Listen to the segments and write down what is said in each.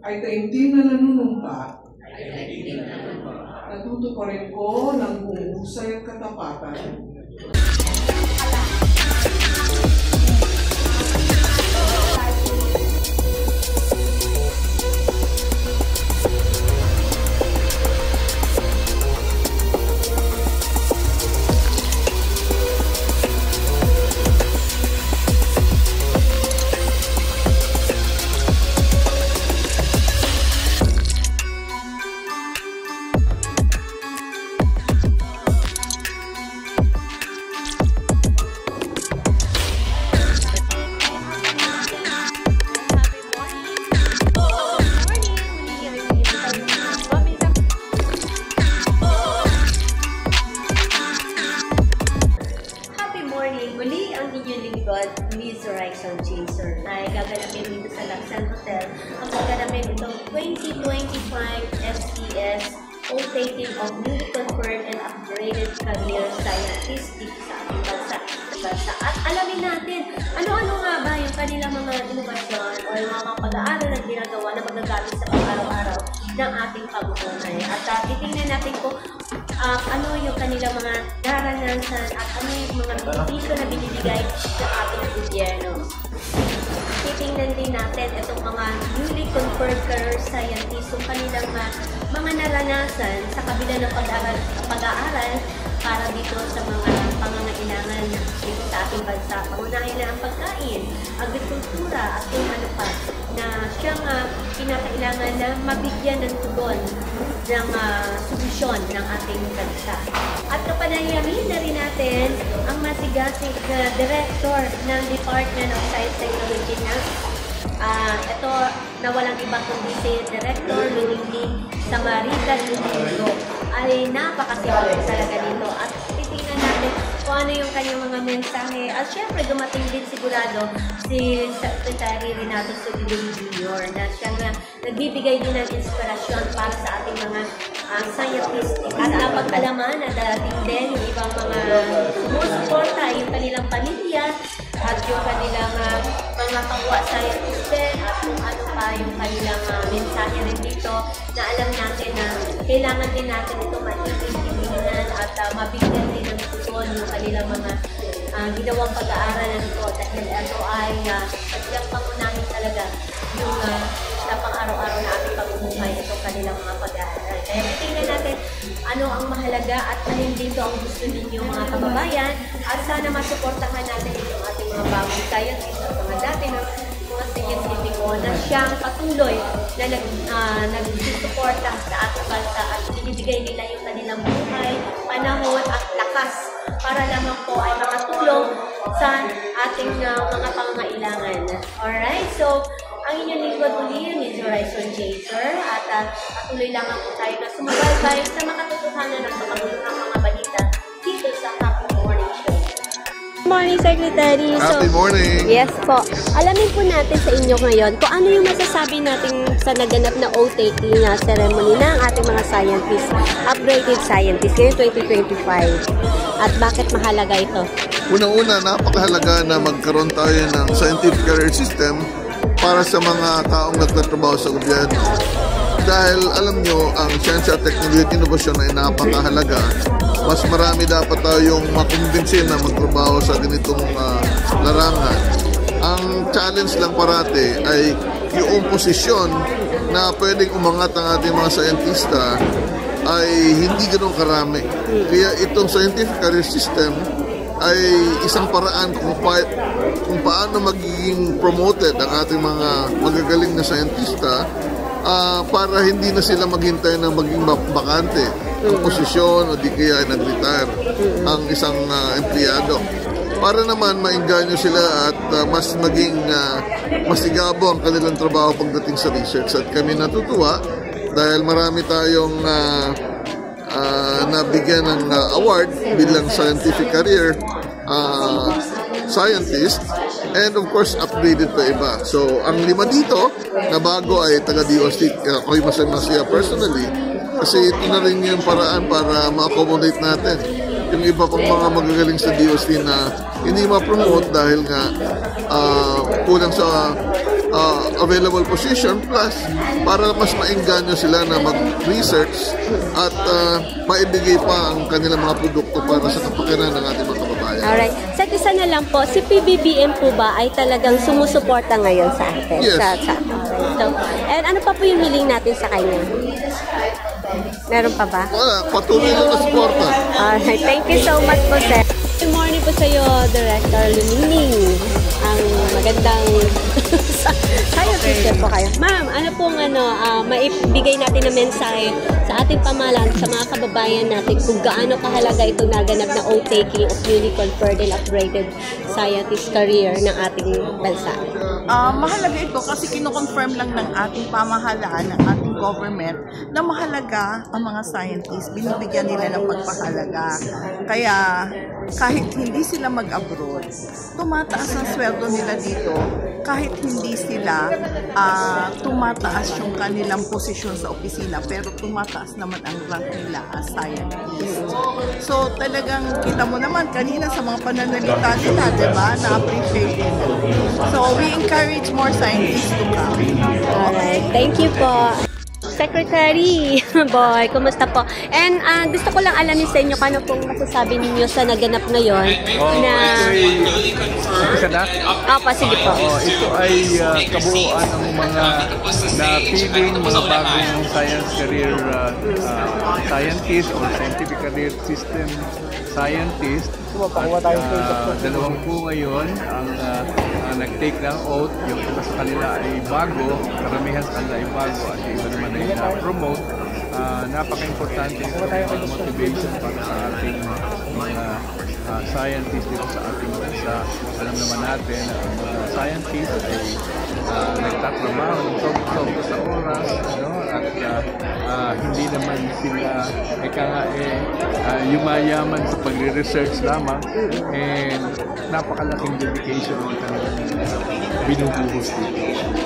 ay taimtim na nanunumpa, natuto pa rin ko ng buong husay at katapatan. Muli ang inyong lingkod, Miss Horizon Chaser, ay gaganapin dito sa Laksan Hotel ang pagganapin itong 2025 STS Rotating of Newly Conferred and Upgraded Career Scientist dito sa ating bansa. At alamin natin, ano-ano nga ba yung kanilang mga inobasyon o yung mga pag-aaral na ginagawa na magagamit sa pang-araw-araw ng ating pamumuhay. At titingnan natin kung ano yung kanilang mga naranasan at ano yung mga benepisyo na binibigay ng ating gobyerno. Titingnan din natin itong mga newly conferred career scientists, yung kanilang mga naranasan sa kabila ng pag-aaral para dito sa mga pangangailangan dito sa ating bansa. Pangunahin na ang pagkain, agrikultura at kung ano pa na siyang kinakailangan na mabigyan ng tugon ng solusyon ng ating bansa. At kapanayamin na rin natin ang masigasig na Director ng Department of Science Technology na ito na walang iba kundi si Director Luigi Samarita Lugo ay napakasipag talaga dito at titingnan natin kung ano yung kanyang mga mensahe at syempre dumating din sigurado si Secretary Renato Sotelo Jr. na siyang nagbibigay din ng inspirasyon para sa ating mga scientists at napag-alaman na darating din yung ibang mga sumusuporta yung kanilang pamilya at yung kanilang mga kapwa scientists din at kung ano pa yung kanilang mensahe rin dito na alam natin na kailangan din natin ito maintindihan at mabigyan din ng tugon yung kanilang mga ginawang pag-aaral na ito dahil ito ay sadyang pangunahin talaga yung sa pang-araw-araw na ating pamumuhay itong kanilang mga pag-aaral. Kaya tingnan natin ano ang mahalaga at alin dito ang gusto ninyo mga kababayan at sana masuportahan natin itong ating mga bagong scientists at mga dati ng mga scientifico na siyang patuloy na nagsusuporta sa ating bansa at binibigay nila yung kanilang buhay, panahon at lakas para lamang po ay makatulong sa ating mga pangangailangan. Alright, so ang inyong lingkod muli, Miss Horizon Chaser, at patuloy lang po tayo na sumabaybay sa makatotohanan ng makabuluhang mga balita dito sa Happy Morning Show. Good morning, Secretary. Happy morning! Yes po. Alamin po natin sa inyo ngayon kung ano yung masasabi natin sa naganap na oath-taking ceremony ng ating mga scientists, upgraded scientists, ngayong 2025. At bakit mahalaga ito? Una-una, napakahalaga na magkaroon tayo ng scientific career system para sa mga taong nagtatrabaho sa gobyerno. Dahil alam nyo, ang siyensya at teknolohiya at inobasyon ay napakahalaga. Mas marami dapat tayong makumbinsin na magtrabaho sa ganitong larangan. Ang challenge lang parati ay yung posisyon na pwedeng umangat ang ating mga scientista ay hindi ganoon karami. Kaya itong scientific career system ay isang paraan kung paano magiging promoted ang ating mga magagaling na scientista para hindi na sila maghintay na maging bakante ang posisyon o di kaya nag-retire ang isang empleyado. Para naman maengganyo sila at mas maging masigabo ang kanilang trabaho pagdating sa research. At kami natutuwa dahil marami tayong nabigyan ng award bilang scientific career scientist and of course upgraded pa iba. So ang 5 dito na bago ay taga-DOST. Ako'y masaya personally kasi ito na rin yung paraan para ma-accommodate natin yung iba pang mga magagaling sa DOST na hindi ma-promote dahil nga kulang sa available position, plus para mas maengganyo sila na mag-research at maibigay pa ang kanilang mga produkto para sa kapakanan ng ating mga kababayan. Alright. Sa isa na lang po, si PBBM po ba ay talagang sumusuporta ngayon sa atin? Yes. So, and ano pa po yung hiling natin sa kanya? Meron pa ba? Wala, patuloy lang na suporta. Alright. Thank you so much po, sir. Good morning po sa iyo, Director Lumining. Ang magandang scientist po kayo. Ma'am, ano pong maibigay natin na mensahe sa ating pamahalaan, sa mga kababayan natin kung gaano kahalaga itong naganap na oath-taking of newly conferred and upgraded scientist career ng ating bansa? Mahalaga ito kasi kino-confirm lang ng ating pamahalaan, ng ating government, na mahalaga ang mga scientists. Binibigyan nila ng pagpahalaga. Kaya kahit hindi sila mag-abroad, tumataas ang sweldo nila dito. Kahit hindi sila tumataas yung kanilang posisyon sa opisina, pero tumataas naman ang rank nila as scientist. So talagang kita mo naman kanina sa mga pananalita nila, diba? Na-appreciate nila. So we encourage more scientists to come. Alright, thank you po. Secretary Boy, kumusta po? And gusto ko lang alamin sa inyo kung ano pong masasabi ninyo sa naganap ngayon na... Isa na? Opo, sige po. Ito ay kabuuan ng mga napiling mga bagong science career scientist or scientific career system scientist. Dalawang po ngayon ang nag-take ng oath. Yung iba sa kanila ay bago, karamihan sa kanila ay bago at iba naman ay na-promote. Napaka-importante ito ang motivation para sa ating mga scientists dito sa ating bansa. Alam naman natin ang mga scientists ay nagtatrabaho ng sobra sa oras, at hindi naman sila yumayaman sa pagre-research lamang, and napakalaking dedication ng kanilang binubuhos dito.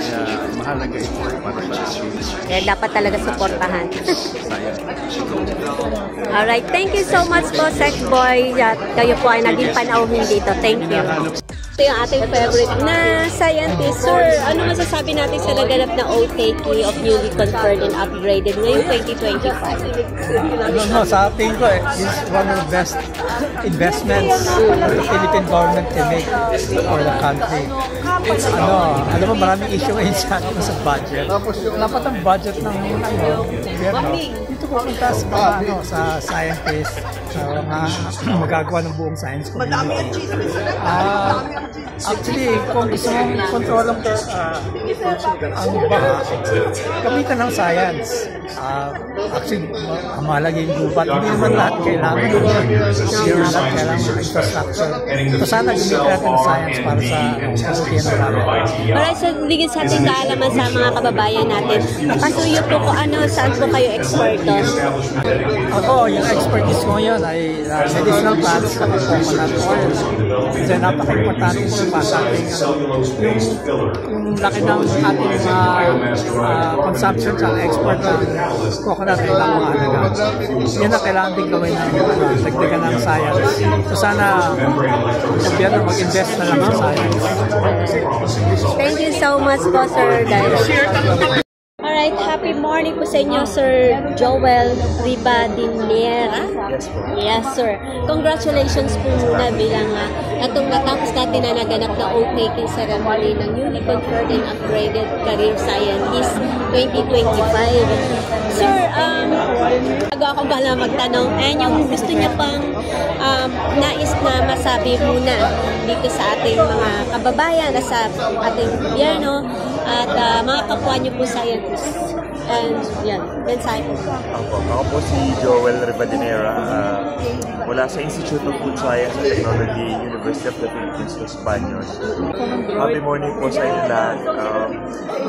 Kaya mahalaga ito para sa atin. Kaya dapat talaga suportahan. Alright, thank you so much po, Sec Boy. Kayo po ay naging panauhin dito. Thank you. Ito yung ating favorite na scientist. Sir, ano masasabi natin sa naganap na oath-taking of newly conferred and upgraded ngayong 2025? Sa ating ko, this is one of the best investments the Philippine government can make for the country. Alam mo, maraming issue ngayon sa budget. Dapat ang budget ng gobyerno dito pupunta sa scientists, sa mga magagawa ng buong science community. Actually, kung gusto mong kontrol ang baha, gamitan ng science. Actually, mahalaga yung gubat. Hindi naman lahat kailangan yung infrastructure. So sana gamitin natin ng science para sa kalukihan ng baha. Alright, so ligid sa ating kaalaman sa mga kababayan natin. Pasuyo po ko saan po kayo expertos? Ako, yung expertise ko ngayon ay medicinal plants at coconut oil. Kasi napaka-importante po para sa ating yung laki ng ating consumption sa export ng coconut ay lang mga alaga. Yan ang kailangan din gawin ng dagdagan ng science. So sana gobyerno mag-invest na lang sa science. Thank you so much po, Sir Director. Alright, happy morning po sa inyo, Sir Joel Ribadinera. Yes, sir. Congratulations po muna bilang itong natapos natin na naganap na oath-taking ceremony ng newly conferred and upgraded career scientist 2025. Sir, bago ako pala magtanong, yung gusto niya pang nais na masabi muna dito sa ating mga kababayan, sa ating gobyerno, at mga kapwa niyo po scientists. And yan, mensahe po. Ako po si Joel Ribadinera mula sa Institute of Food Science and Technology, University of the Philippines, Los Baños. Happy morning po sa inyo lahat.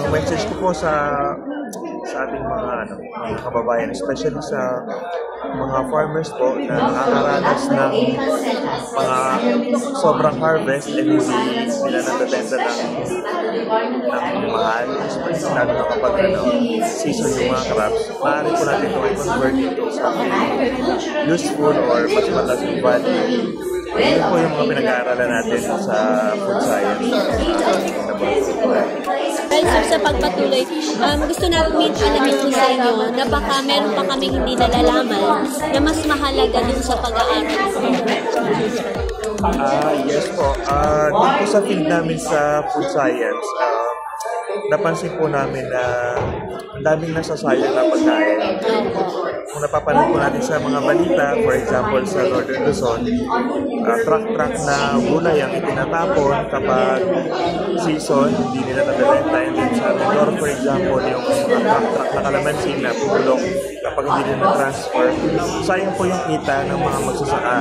Ang message ko po sa ating mga kababayan, especially sa mga farmers po na nakakaranas ng mga sobrang harvest and hindi nila natatenda ng mahal, especially lalo na kapag season yung mga crops. Maaari po natin ito i-convert ito sa useful or mas mataas yung value. Yun po yung mga pinag-aaralan natin sa food science. sa pagpatuloy, gusto namin alamin po sa inyo na baka meron pa kaming hindi nalalaman na mas mahalaga dun sa pag-aaral. Yes po. Dito sa field namin sa food science, napansin po namin na ang daming nasasayang na pagkain. Kung napapanood po natin sa mga balita, for example sa Northern Luzon, truck na gulay ang itinatapon kapag season, hindi nila nabibenta. And then sa Menor, for example, yung truck na kalamansi na pupulok kapag hindi nila transfer, sayang po yung kita ng mga magsasaka.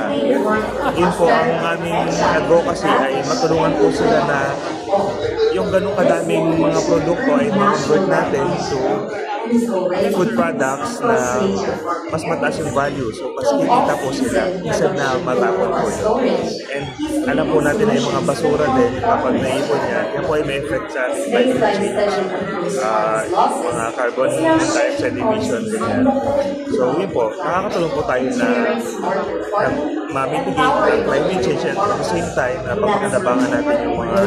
Yun po ang aming advocacy ay matulungan po sila na yung ganun kadaming mga produkto ay ma-convert natin to food products na mas mataas yung value. So, mas kikita po sila instead na matapon po yun. And alam po natin na yung mga basura din, kapag naipon yan, yan po ay may effect sa ating climate change. Mga carbon dioxide emission din yan. So, yun po, nakakatulong po tayo na ma-mitigate ang climate change and at the same time, napapakinabangan natin yung mga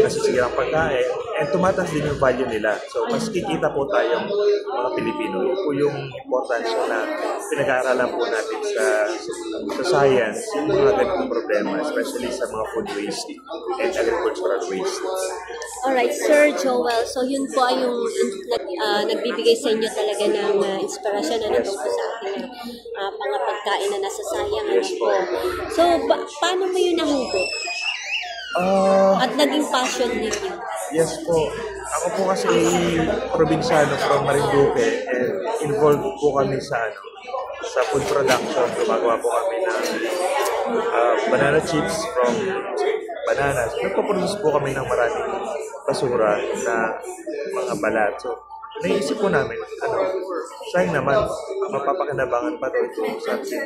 nasisirang pagkain and tumataas din yung value nila. So, mas kikita po tayong mga Pilipino. Yun po yung importansya na pinag-aaralan po natin sa science, yung mga ganitong problema, especially sa mga food waste and agricultural waste. Alright, Sir Joel. So, yun po ay yung nagbibigay sa inyo talaga ng inspirasyon na natungkol sa ating mga pagkain na nasasayang. So, paano mo yun nahugot? At naging passion ninyo? Yes po. Ako po kasi probinsyano from Marinduque and involved po kami sa food production. Gumagawa po kami ng banana chips from bananas. Nagpo-produce po kami ng maraming basura na mga balat. So, naisip po namin, sayang naman, mapapakinabangan pa ito sa ating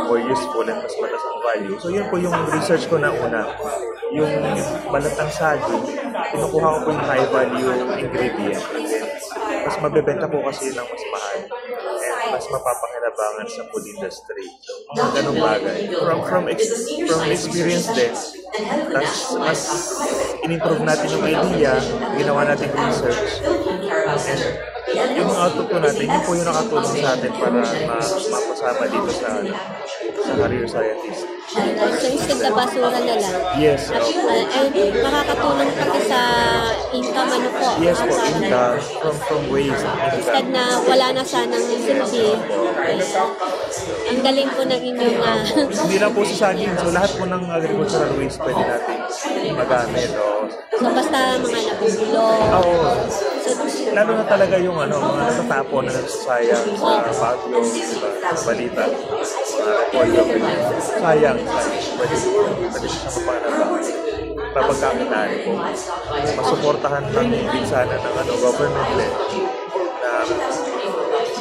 more useful and mas mataas ang value. So, yun po yung research ko na una. Yung balat ng saging, kinukuha ko po yung high value ingredient. And then, mas mabebenta po kasi ng mas mahal. And mas mapapakinabangan sa food industry. So, mga ganong bagay. From experience din, mas in-improve natin yung idea, ginawa natin research. And yung mga output po natin, yun po yung nakatulong sa atin para mapasama dito sa career scientist. So, instead na basura na lang? Yes. Makakatulong pati sa income, ano po? Yes po, income from waste. Instead na wala na sanang silbi. Ang galing po ng inyong... Hindi lang po sa saging. So, lahat po ng agricultural waste pwede natin magamit. So, basta mga nabubulong. Oo. Lalo na talaga yung mga natatapon na nagsasayang sa bagyo, sa balita, mga repolyo, sayang. Pwede siya mapanabangan. Papagkakitaan po. Masuportahan lang din sana ng government na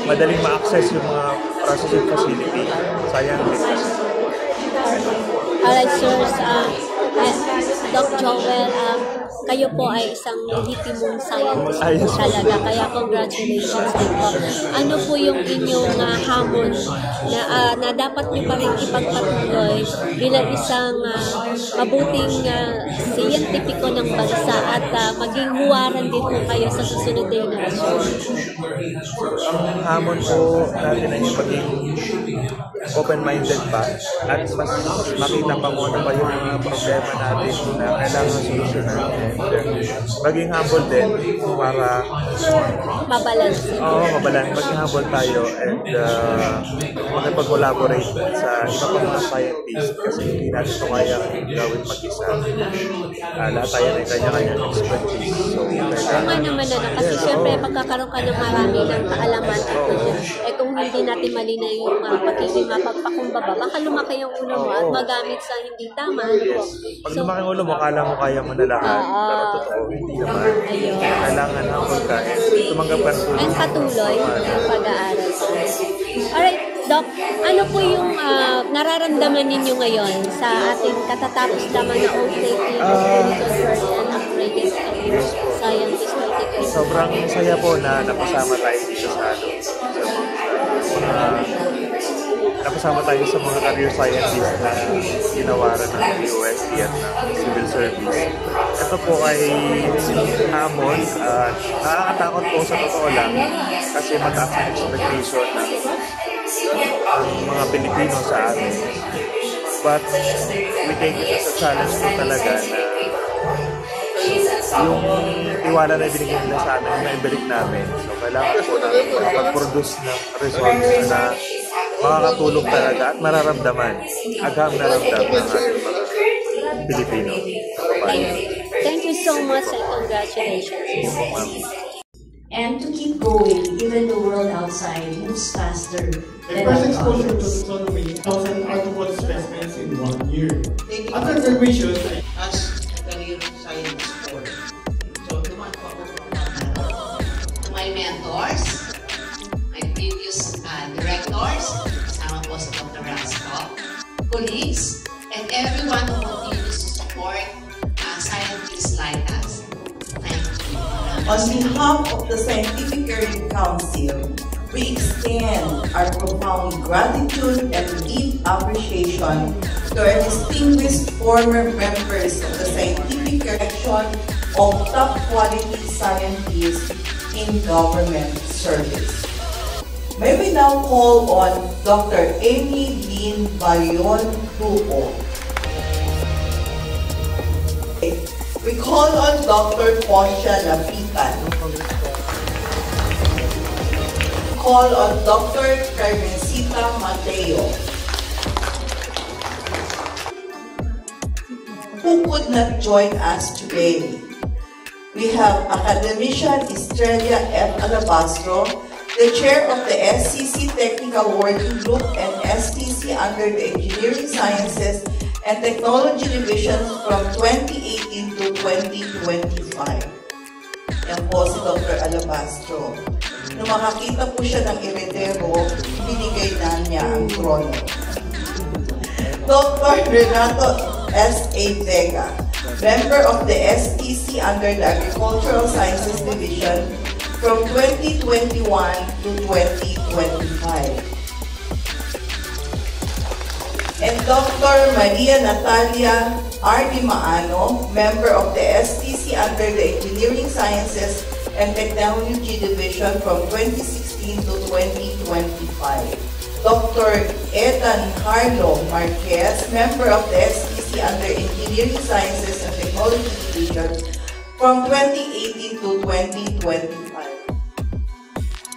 madaling ma-access yung mga processing facility. Sayang din kasi. Alright, sirs. Doc Joel, kayo po ay isang legitimong scientist talaga. Kaya congratulations din po. Ano po yung inyong hamon na dapat niyo pa rin ipagpatuloy bilang isang mabuting siyentipiko ng bansa at maging huwaran din po kayo sa susunod na henerasyon? Ang hamon po natin ay maging open-minded pa at mas makita pa muna pa yung mga problema natin na kailangan solusyonan. Maging humble din para mabalance. Maging humble tayo and makipag-collaborate sa iba pang mga scientists kasi hindi natin ito kaya gawin mag-isa. Lahat tayo may kanya-kanyang expertise. So, naman kasi syempre pagkakaroon ka ng marami ng kaalaman at kung hindi natin malinaw yung pagiging mapagpakumbaba, baka lumaki yung ulo mo at magamit sa hindi tama. Pag lumaki yung ulo mo, kala mo kaya mo na lahat. Pero totoo, hindi naman. Kailangan humble ka and tumanggap ka ng and patuloy ang pag-aaral. Alright, Doc, ano po yung nararamdaman ninyo ngayon sa ating katatapos lamang na OTT Clinical First and Upgraded Scientist 2020? Sobrang saya po na napasama tayo dito sa nakasama tayo sa mga career scientists na ginawaran ng UST at ng civil service. Ito po ay hamon at nakakatakot po sa totoo lang kasi mataas ang expectation ng mga Pilipino sa atin. But we take it as a challenge po talaga na yung tiwala na binigyan nila sa atin na ibalik namin. So kailangan po namin mag-produce ng results na makakatulong talaga at mararamdaman, agam naramdaman ng ating mga Pilipino. Thank you so much and congratulations. And to keep going, even the world outside moves faster The first exposure to taxonomy, 1,000 arthropod specimens in 1 year. After graduation, as a career science course. So, dumaan po ako To my mentors, my previous directors, kasama po si Dr. Rasco, colleagues, and everyone who continues to support scientists like us. Thank you. On behalf of the Scientific Career Council, we extend our profound gratitude and deep appreciation to our distinguished former members of the scientific direction of top quality scientists in government service. May we now call on Dr. Amy Lynn Bayon Tuo. We call on Dr. Portia Lapitan. Call on Dr. Carmencita Mateo, who could not join us today. We have Academician Estrella F. Alabastro, the chair of the SCC Technical Working Group and STC under the Engineering Sciences and Technology Divisions from 2018 to 2025. Yan po si Dr. Alabastro. Nung makakita po siya ng heredero, binigay na niya ang trono. Dr. Renato S. A. Vega, member of the STC under the Agricultural Sciences Division from 2021 to 2025. And Dr. Maria Natalia R. Di Maano, member of the STC under the Engineering Sciences and Technology Division from 2016 to 2025. Dr. Edan Harlo Marquez, member of the STC under Engineering Sciences and Technology Division from 2018 to 2025.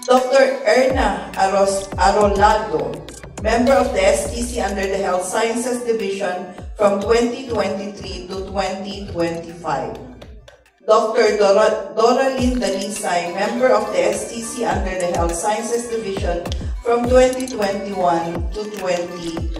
Dr. Erna Arolado, member of the STC under the Health Sciences Division from 2023 to 2025. Dr. Doralyn Dalisay, member of the STC under the Health Sciences Division from 2021 to 2025.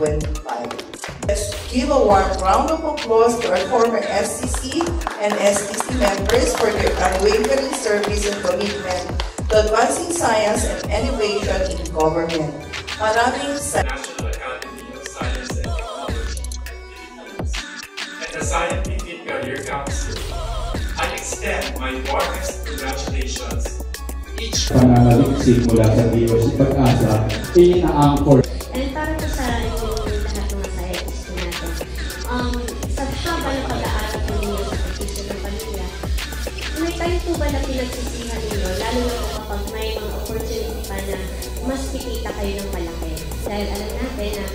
Let's give a warm round of applause to our former STC and STC members for their unwavering service and commitment to advancing science and innovation in government. Maraming National Academy of Science and Technology and the Scientific Career Council. I extend my warmest congratulations each pananaliksik mula sa DOC Pag-asa, ina-anchor. And para po sa inyong lahat ng mga scientists natin, sa haba ng pag-aaral po ninyo sa profesyon ng pamilya, may tayo po ba na pinagsisihan ninyo, lalo na po kapag may mga opportunity pa na mas kikita kayo ng malaki? Dahil alam natin na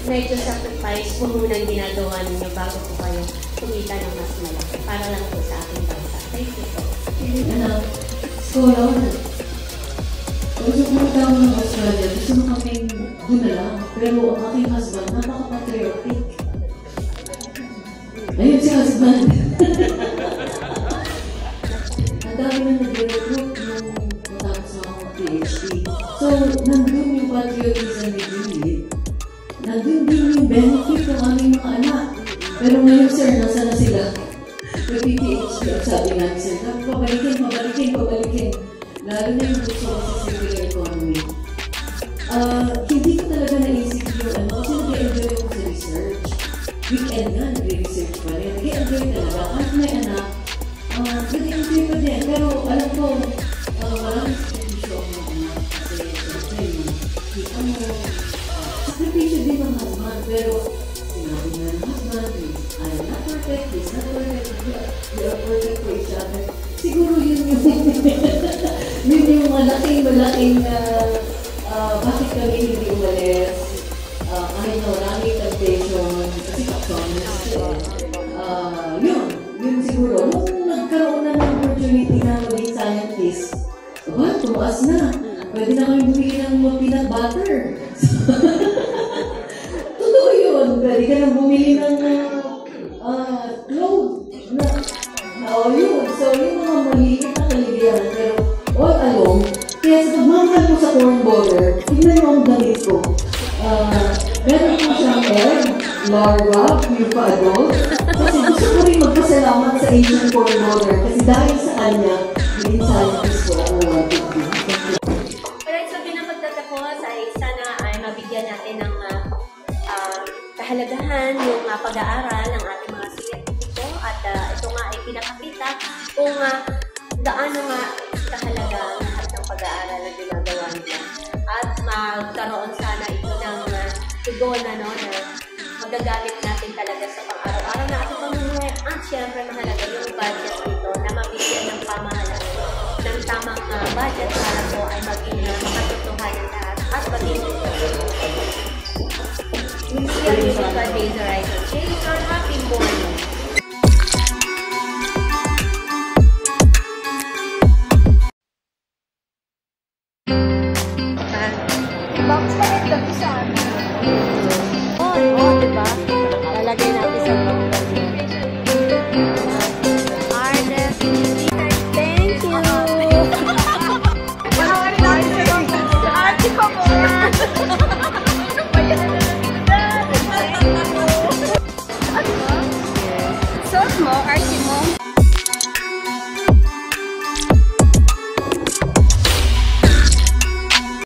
medyo sacrifice po munang ginagawa ninyo bago po kayo kumita ng mas malaki para lang po sa ating bansa. Thank you po. Scholar, kung pumunta ako ng Australia, gusto mo kaming doon na lang. Pero ang aking husband, napaka-patriotic. Ayun si husband. Ang dami na nag-recruit nung matapos ako ng PhD. So, nandun yung patriotism ni Julie. Nandun din yung benefit ng aming mga anak. Pero ngayon, sir, nasa na sila? Nag-PhD at sabi nga ni sir, pabalikin. Lalo na yung gusto ko sa circular economy. Hindi ko talaga naisip yung kasi nag-enjoy ako sa research. Weekend nga, nag-research pa rin. Nag-enjoy talaga. Kahit may anak, nag-enjoy pa din. Pero alam ko, maraming sakripisyo ako ng anak. Kasi siyempre, kita mo, malaking bakit kami hindi umalis, kahit na maraming temptation, kasi yun siguro, nung nagkaroon na ng opportunity na maging scientist, tumaas na. Pwede na kami bumili ng peanut butter. Totoo yun. Pwede ka na bumili ng clove. Yun. So, yung mga maliit na kaligayahan. Pero, all along, kaya sa pagmamahal ko sa corn borer, tignan mo ang damit ko. Meron ko siyang egg, larva, yung pa-adult. Kasi gusto ko rin magpasalamat sa Asian corn borer. Kasi dahil sa kanya, hindi scientist ko ang Alright, so pinapagtatapos ay sana ay mabigyan natin ng kahalagahan yung pag-aaral ng ating mga siyentipiko at ito nga ay pinakakita kung gaano nga kahalaga ang lahat ng pag-aaral na ginagawa nila. At magkaroon sana ito ng tugon na magagamit natin talaga sa pang-araw-araw na ating pamumuhay. At syempre mahalaga yung budget nito na mabigyan ng pamahalaan ng tamang budget para po ay maging matutuhanan lahat at maging hindi yan yung Laser Horizon Chaser. Happy morning!